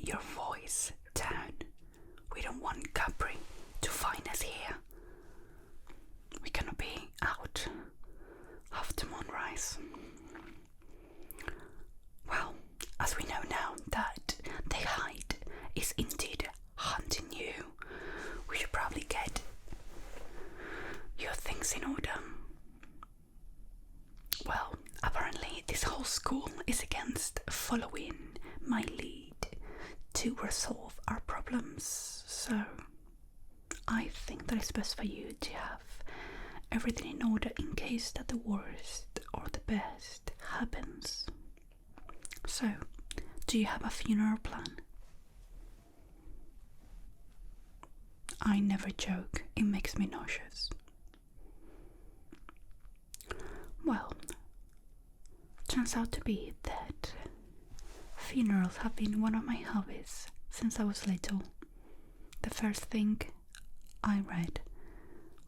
your voice down. We don't want Capri to find us here. We're gonna be out after moonrise. Well, as we know now that the Hyde is indeed hunting you, we should probably get your things in order. Well, apparently this whole school is against following my lead to resolve our problems, so I think that it's best for you to have everything in order in case that the worst or the best happens. So, do you have a funeral plan? I never joke, it makes me nauseous. Well, turns out to be that funerals have been one of my hobbies since I was little. The first thing I read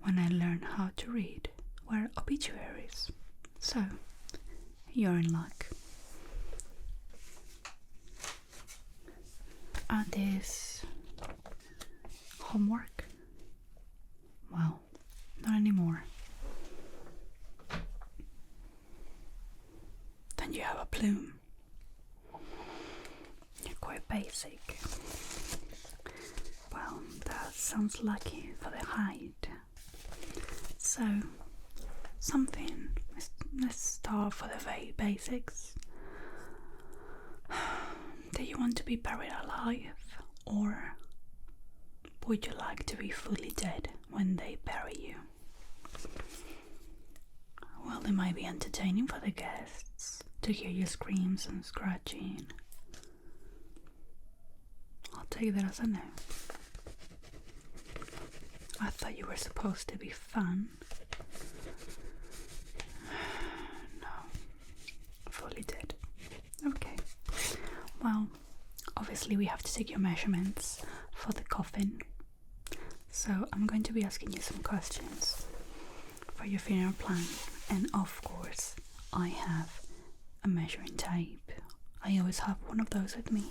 when I learned how to read were obituaries. So, you're in luck. And this homework? Well, not anymore. Then you have a plume. You're quite basic. Well, that sounds lucky for the Hyde. So, something. Let's start for the very basics. Do you want to be buried alive, or would you like to be fully dead when they bury you? Well, it might be entertaining for the guests to hear your screams and scratching. I'll take that as a no. I thought you were supposed to be fun. No, fully dead. Okay. Well, obviously we have to take your measurements for the coffin. So I'm going to be asking you some questions for your funeral plan. And of course, I have a measuring tape. I always have one of those with me,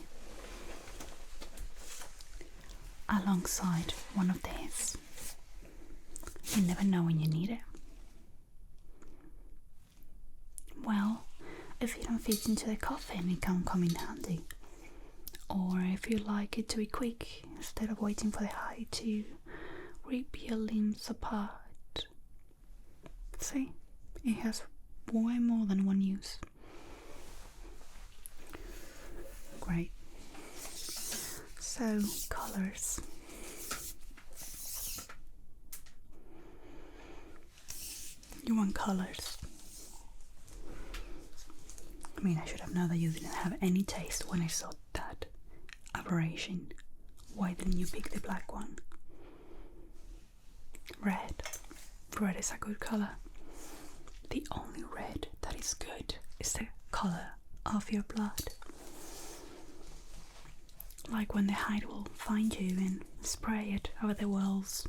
alongside one of these. You never know when you need it. Well, if you don't fit into the coffin, it can come in handy. Or if you like it to be quick, instead of waiting for the Hyde to rip your limbs apart. See, it has way more than one use. Great. So, colors. You want colors? I mean, I should have known that you didn't have any taste when I saw that aberration. Why didn't you pick the black one? Red. Red is a good color. The only red that is good is the color of your blood. Like when the Hyde will find you and spray it over the walls.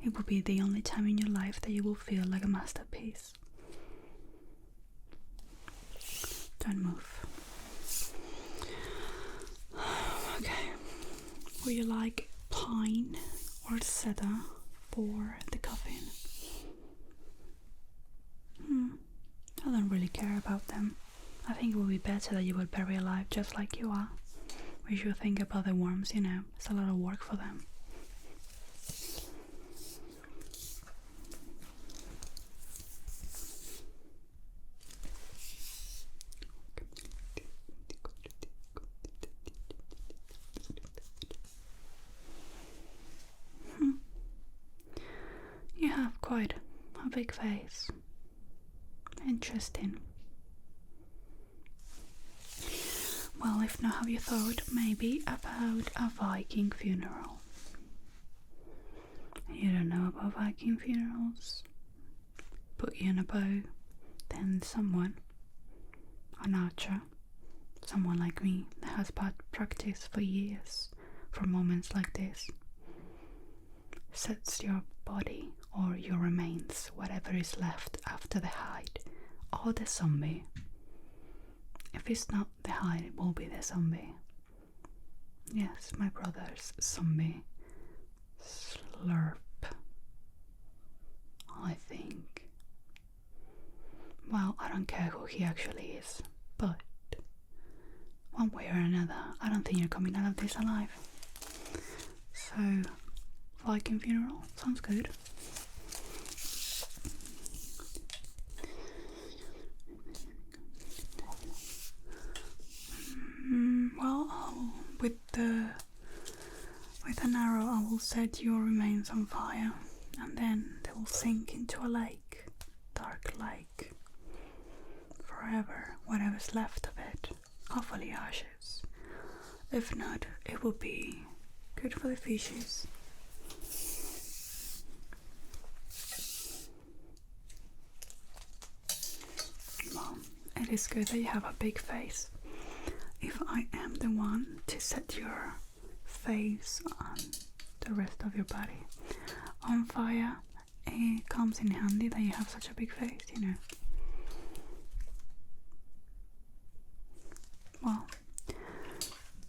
It will be the only time in your life that you will feel like a masterpiece. Don't move. Okay. Would you like pine or cedar for the coffin? I don't really care about them. I think it would be better that you were buried alive just like you are. We should think about the worms, you know. It's a lot of work for them. You have quite a big face. Interesting. Well, if not, have you thought maybe about a Viking funeral? You don't know about Viking funerals? Put you in a bow, then someone, an archer, someone like me that has practiced for years for moments like this, sets your body or your remains, whatever is left after the Hyde or the zombie. If if it's not the Hyde, it will be the zombie. Yes, my brother's zombie. Slurp, I think. Well, I don't care who he actually is, but one way or another, I don't think you're coming out of this alive. So, Viking funeral sounds good. Well, with an arrow, I will set your remains on fire, and then they will sink into a lake, dark lake, forever. Whatever's left of it, hopefully ashes. If not, it will be good for the fishes. Well, it is good that you have a big face. If I am the one to set your face on the rest of your body on fire, it comes in handy that you have such a big face, you know. Well,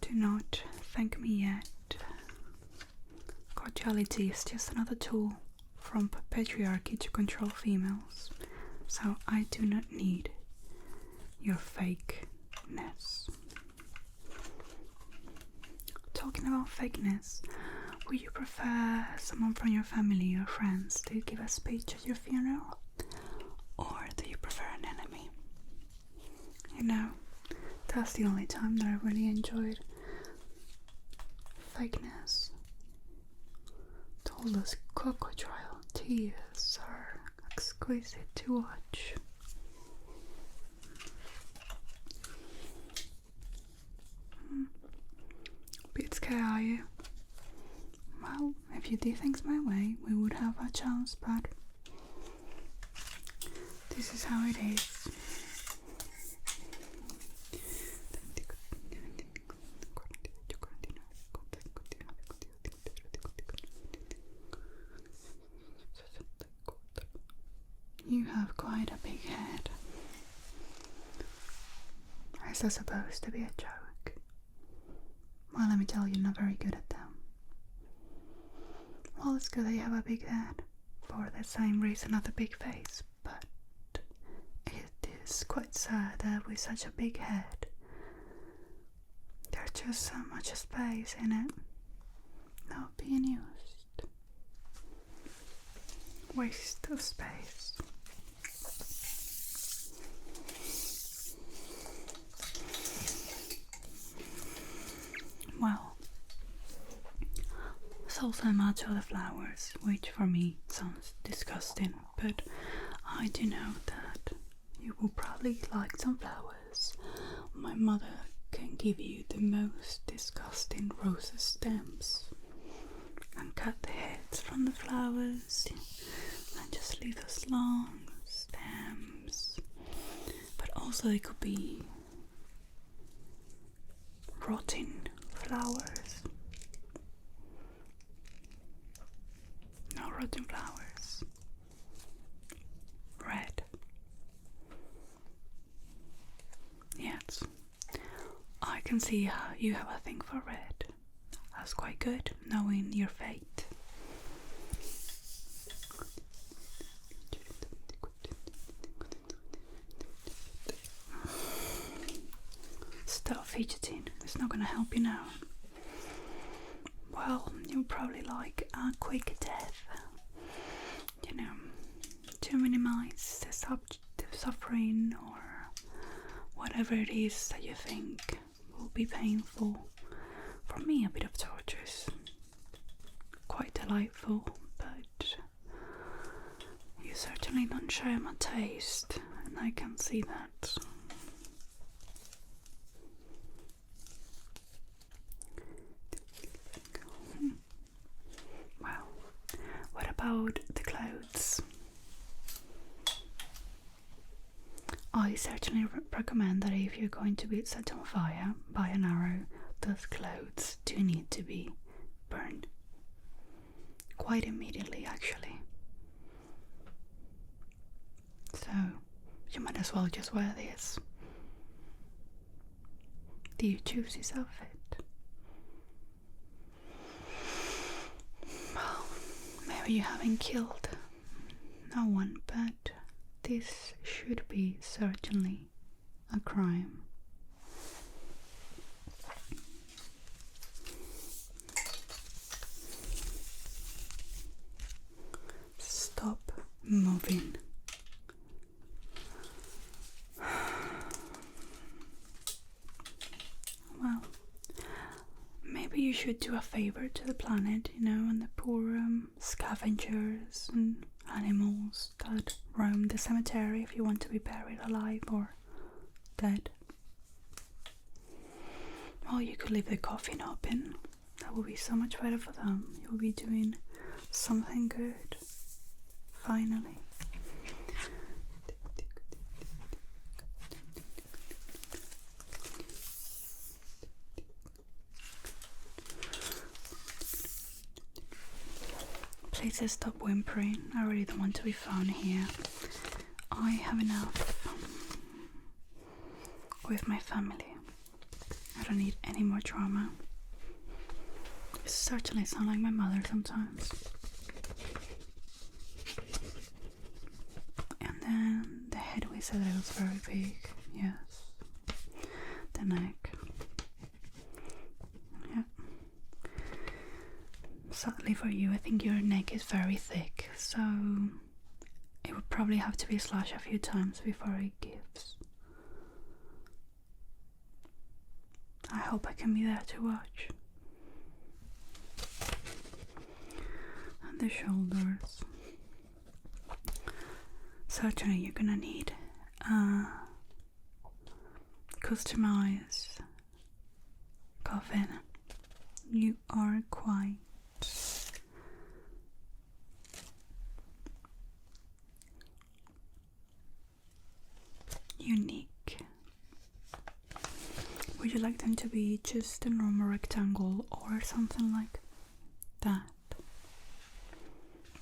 do not thank me yet. Cordiality is just another tool from patriarchy to control females, so I do not need your fakeness. Talking about fakeness, would you prefer someone from your family or friends to give a speech at your funeral? Or do you prefer an enemy? You know, that's the only time that I really enjoyed fakeness. All those crocodile tears are exquisite to watch. Bit scared, are you? Well, if you do things my way, we would have a chance, but this is how it is. You have quite a big head. Is that supposed to be a joke? Well, let me tell you, you're not very good at them. Well, it's good that you have a big head, for the same reason of the big face, but it is quite sad that with such a big head, there's just so much space in it not being used. Waste of space. Well, there's also much of the flowers, which for me sounds disgusting, but I do know that you will probably like some flowers. My mother can give you the most disgusting rose stems and cut the heads from the flowers and just leave those long stems. But also they could be rotting flowers. No rotten flowers. Red. Yes. I can see how you have a thing for red. That's quite good, knowing your fate. Stop fidgeting. It's not gonna help you now. Well, you'll probably like a quick death. You know, to minimize the suffering or whatever it is that you think will be painful. For me, a bit of torture is quite delightful, but you certainly don't share my taste, and I can see that. Well, what about the clothes? I certainly recommend that if you're going to be set on fire by an arrow, those clothes do need to be burned. Quite immediately, actually. So, you might as well just wear this. do you choose this outfit? Well, maybe you haven't killed no one, but this should be certainly a crime. Stop moving. Well, maybe you should do a favor to the planet, and the poor scavengers and animals that roam the cemetery if you want to be buried alive or dead. Well, you could leave the coffin open. That would be so much better for them. You will be doing something good. Finally. Please stop whimpering. I really don't want to be found here. I have enough with my family. I don't need any more drama. It certainly sounds like my mother sometimes. And then the head, we said it was very big. Yes. The neck. Yeah. Sadly for you, I think your neck is very thick, so it would probably have to be slashed a few times before it gives. I hope I can be there to watch. And the shoulders. Certainly you're gonna need customized coffin. You are quite unique. Would you like them to be just a normal rectangle or something like that?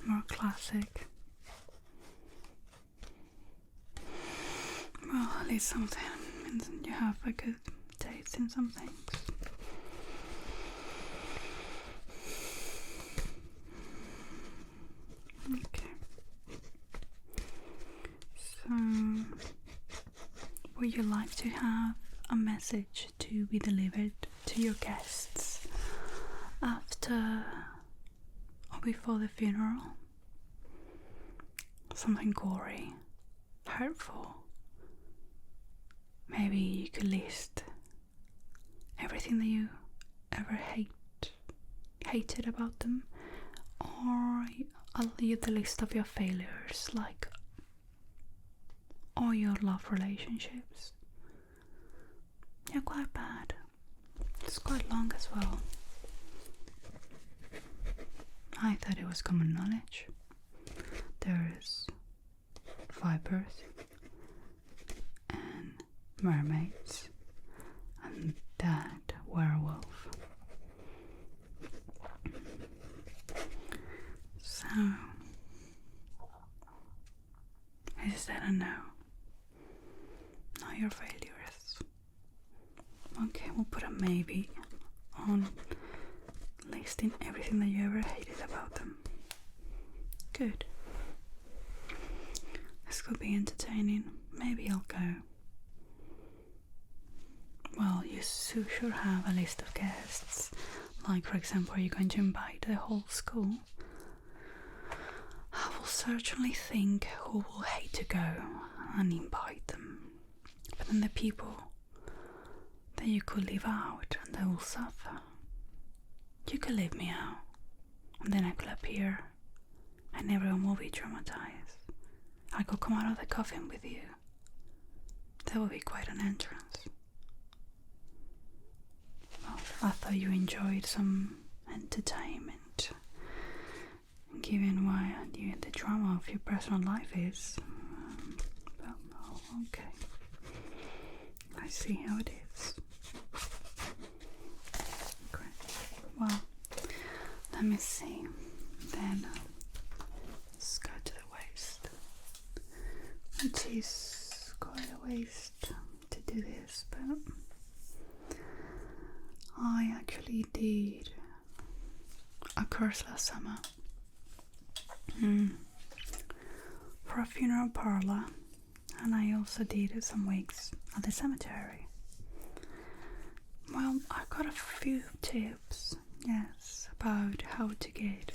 More classic. Well, at least something means you have a good taste in some things. Okay. So, would you like to have a message to be delivered to your guests after or before the funeral? Something gory, hurtful. Maybe you could list everything that you ever hated about them, or I'll leave the list of your failures, like all your love relationships. You're quite bad. It's quite long as well. I thought it was common knowledge. There's vipers and mermaids and that werewolf. So, is that a no? Not your failures. Okay, we'll put a maybe on listing everything that you ever hated about them. Good. This could be entertaining. Maybe I'll go. Well, you should have a list of guests. Like, for example, are you going to invite the whole school? I will certainly think who will hate to go and invite them. But then the people that you could leave out and they will suffer. You could leave me out and then I could appear and everyone will be traumatized. I could come out of the coffin with you. That would be quite an entrance. Well, I thought you enjoyed some entertainment, given why the drama of your personal life is. Well, okay. I see how it is. Great. Well, let me see. Then let's go to the waist. It is quite a waste to do this, but actually did a course last summer for a funeral parlor, and I also did some weeks at the cemetery. Well, I got a few tips, yes, about how to get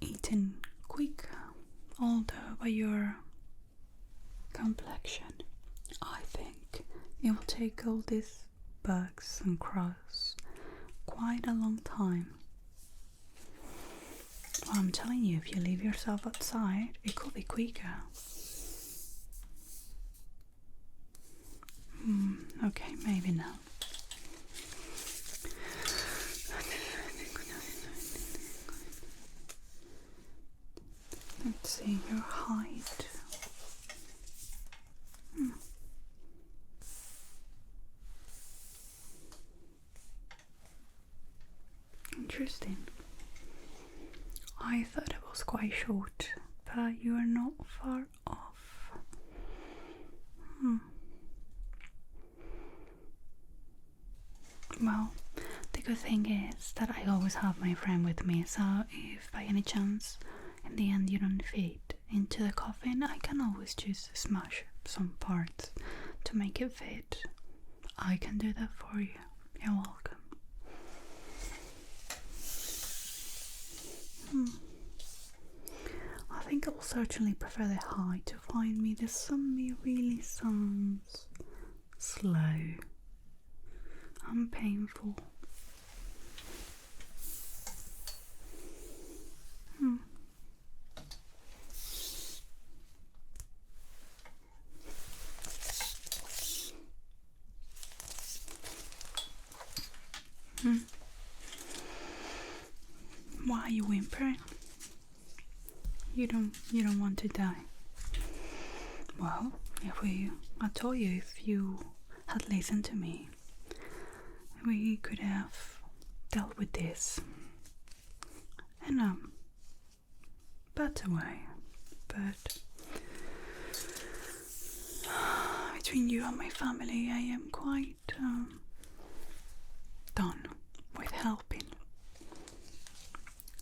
eaten quick, although by your complexion, I think it will take all these bugs and crows quite a long time. Well, I'm telling you, if you leave yourself outside, it could be quicker. Okay, maybe now. Let's see your height. Interesting. I thought it was quite short, but you are not far off. Well, the good thing is that I always have my friend with me, so if by any chance in the end you don't fit into the coffin, I can always just smash some parts to make it fit. I can do that for you. You're welcome. I think I'll certainly prefer the Hyde to find me. The zombie really sounds slow and painful. Why are you whimpering? You don't want to die. Well, I told you, if you had listened to me, we could have dealt with this in a better way. But between you and my family, I am quite done with helping.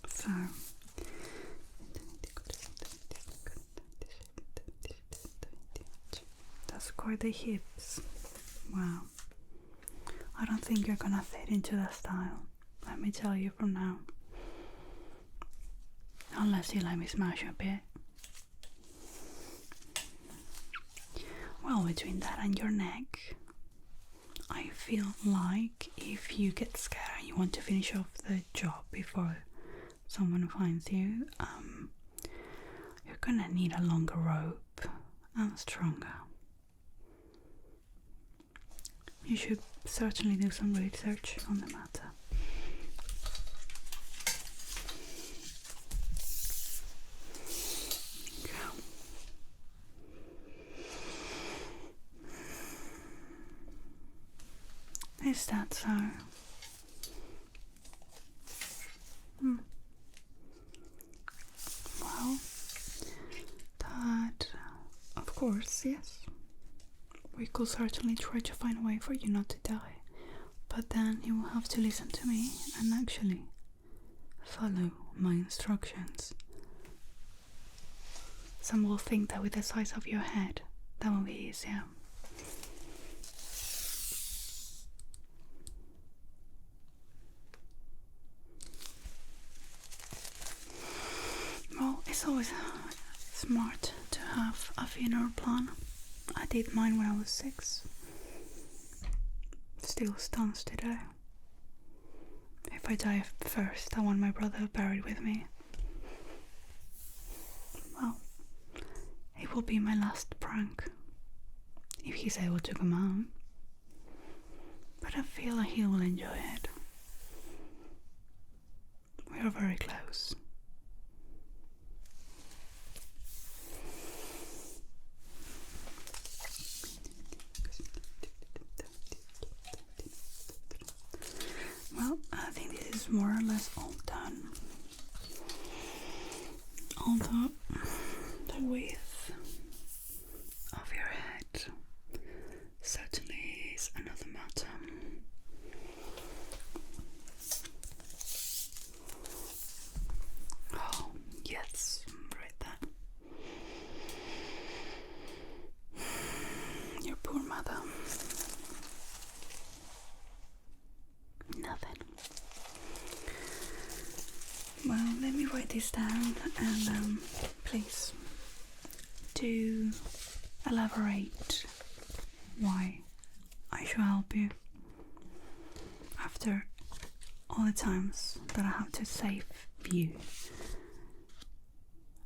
So that's quite the hips. Wow. I don't think you're gonna fit into that style. Let me tell you from now. Unless you let me smash a bit. Well, between that and your neck, I feel like if you get scared and you want to finish off the job before someone finds you, you're gonna need a longer rope and stronger. You should certainly do some research on the matter. Is that so? Well, that, of course, yes. We could certainly try to find a way for you not to die, but then you will have to listen to me and actually follow my instructions. Some will think that with the size of your head, that will be easier. Well, it's always smart to have a funeral plan. I did mine when I was 6. Still stands today. If I die first, I want my brother buried with me. Well, it will be my last prank, if he's able to come out. But I feel like he will enjoy it. We are very close. Well, I think this is more or less all done. Although the width of your head certainly is another matter. this down and please do elaborate why I should help you after all the times that I have to save you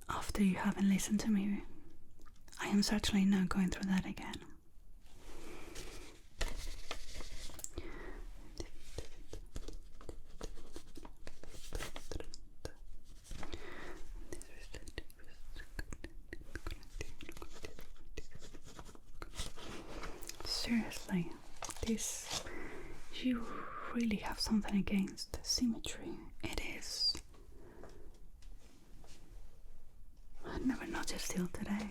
after you haven't listened to me. I am certainly not going through that again. Seriously, you really have something against symmetry. It is. I never noticed till today.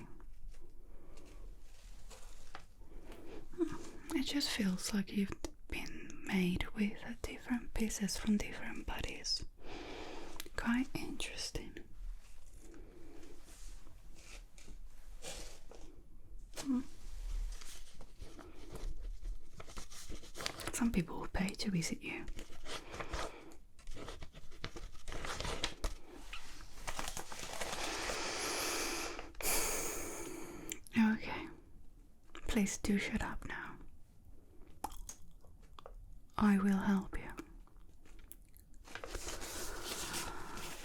It just feels like you've been made with different pieces from different bodies. Quite interesting. Some people will pay to visit you. Okay, please do shut up now. I will help you.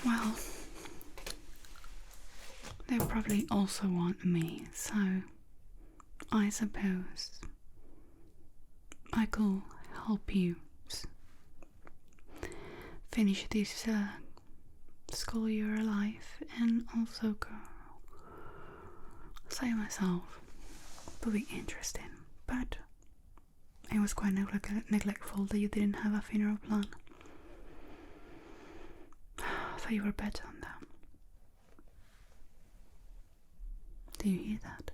Well, they probably also want me, so I suppose I could help you finish this school year alive and also go save myself. It would be interesting, but it was quite neglectful that you didn't have a funeral plan. I thought you were better on that. Do you hear that?